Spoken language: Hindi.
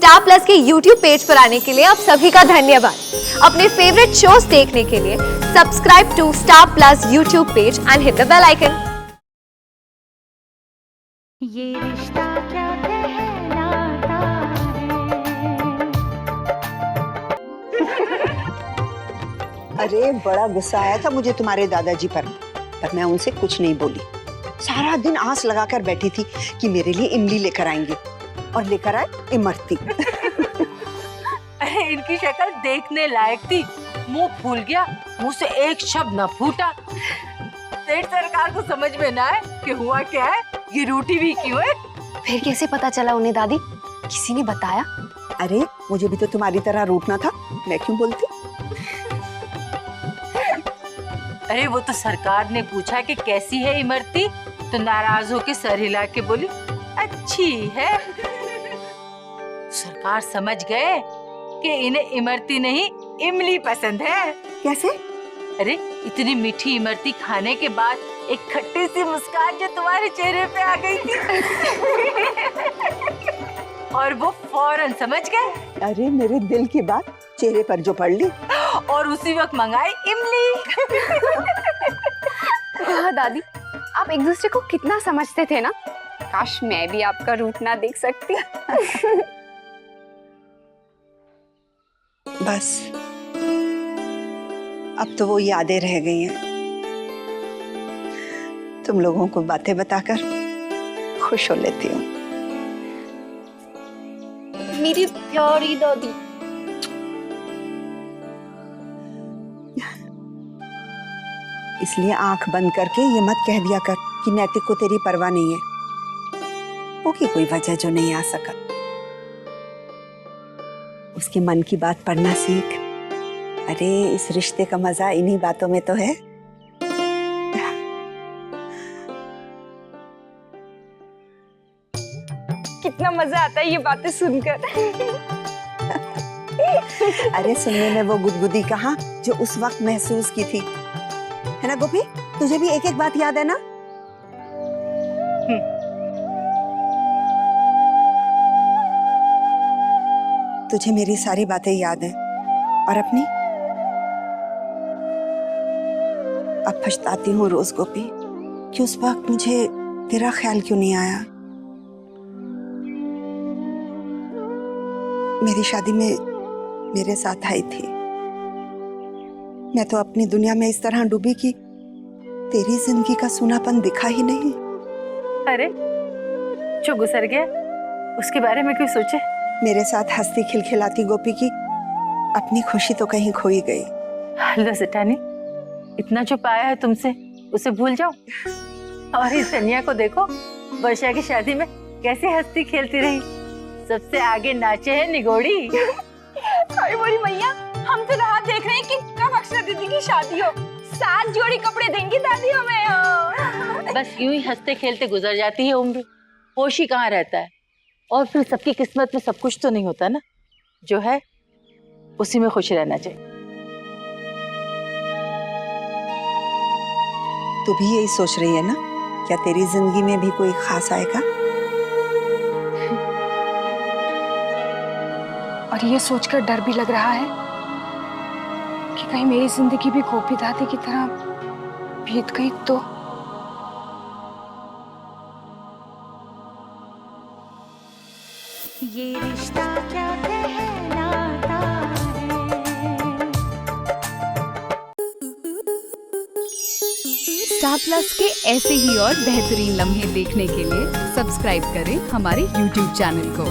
स्टार प्लस के YouTube पेज पर आने के लिए आप सभी का धन्यवाद। अपने फेवरेट शोज देखने के लिए subscribe to Star Plus YouTube page and hit the bell icon. Yeh Rishta क्या कहलाता है। अरे बड़ा गुस्सा आया था मुझे तुम्हारे दादाजी पर मैं उनसे कुछ नहीं बोली। सारा दिन आस लगाकर बैठी थी कि मेरे लिए इमली लेकर आएंगे, और लेकर आए इमरती। अरे इनकी शक्ल देखने लायक थी, मुंह फूल गया, मुंह से एक शब्द न फूटा। सेठ सरकार को समझ में ना आए कि हुआ क्या है, ये रूठी भी क्यों है। फिर कैसे पता चला उन्हें दादी? किसी ने बताया? अरे मुझे भी तो तुम्हारी तरह रूठना था, मैं क्यों बोलती। अरे वो तो सरकार ने पूछा कि कैसी है इमरती, तो नाराज होके सर हिला के बोली अच्छी है। सरकार समझ गए कि इन्हें इमरती नहीं इमली पसंद है। कैसे? अरे इतनी मीठी इमरती खाने के बाद एक खट्टी सी मुस्कान जो तुम्हारे चेहरे पे आ गई थी। और वो फौरन समझ गए। अरे मेरे दिल की बात चेहरे पर जो पड़ ली, और उसी वक्त मंगाई इमली। वाह दादी, आप एक दूसरे को कितना समझते थे ना। काश मैं भी आपका रूठना देख सकती। बस अब तो वो यादें रह गई हैं। तुम लोगों को बातें बताकर खुश हो लेती हूँ। मेरी प्यारी दादी। इसलिए आंख बंद करके ये मत कह दिया कर कि नैतिक को तेरी परवाह नहीं है। वो की कोई वजह जो नहीं आ सका। उसके मन की बात पढ़ना सीख। अरे इस रिश्ते का मजा इन्हीं बातों में तो है। कितना मजा आता है ये बातें सुनकर। अरे सुनने में वो गुदगुदी कहाँ जो उस वक्त महसूस की थी, है ना गोपी? तुझे भी एक एक बात याद है ना? तुझे मेरी सारी बातें याद हैं, और अपनी? अब पछताती हूँ रोज गोपी कि उस वक्त मुझे तेरा ख्याल क्यों नहीं आया। मेरी शादी में मेरे साथ आई थी। मैं तो अपनी दुनिया में इस तरह डूबी कि तेरी जिंदगी का सूनापन दिखा ही नहीं। अरे जो गुजर गया उसके बारे में क्यों सोचे। मेरे साथ हंसती खिलखिलाती गोपी की अपनी खुशी तो कहीं खोई गई। लो सेठानी, इतना जो पाया है तुमसे उसे भूल जाओ। और इस धनिया को देखो, वर्षा की शादी में कैसे हंसती खेलती रही, सबसे आगे नाचे है निगोड़ी। अरे बोली मैया, हम तो राह देख रहे हैं कि कब अक्षरा दीदी की शादी हो। 7 जोड़ी कपड़े देंगी दादी हमें। बस यूं ही हंसते खेलते गुजर जाती है उम्र, होश ही कहाँ रहता है। और फिर सबकी किस्मत में सब कुछ तो नहीं होता ना, जो है उसी में खुश रहना चाहिए। तू भी यही सोच रही है ना? क्या तेरी जिंदगी में भी कोई खास आएगा? और ये सोचकर डर भी लग रहा है कि कहीं मेरी जिंदगी भी गोपी दादी की तरह बीत गई तो। ये रिश्ता क्या कहलाता है। स्टार प्लस के ऐसे ही और बेहतरीन लम्हे देखने के लिए सब्सक्राइब करें हमारे YouTube चैनल को।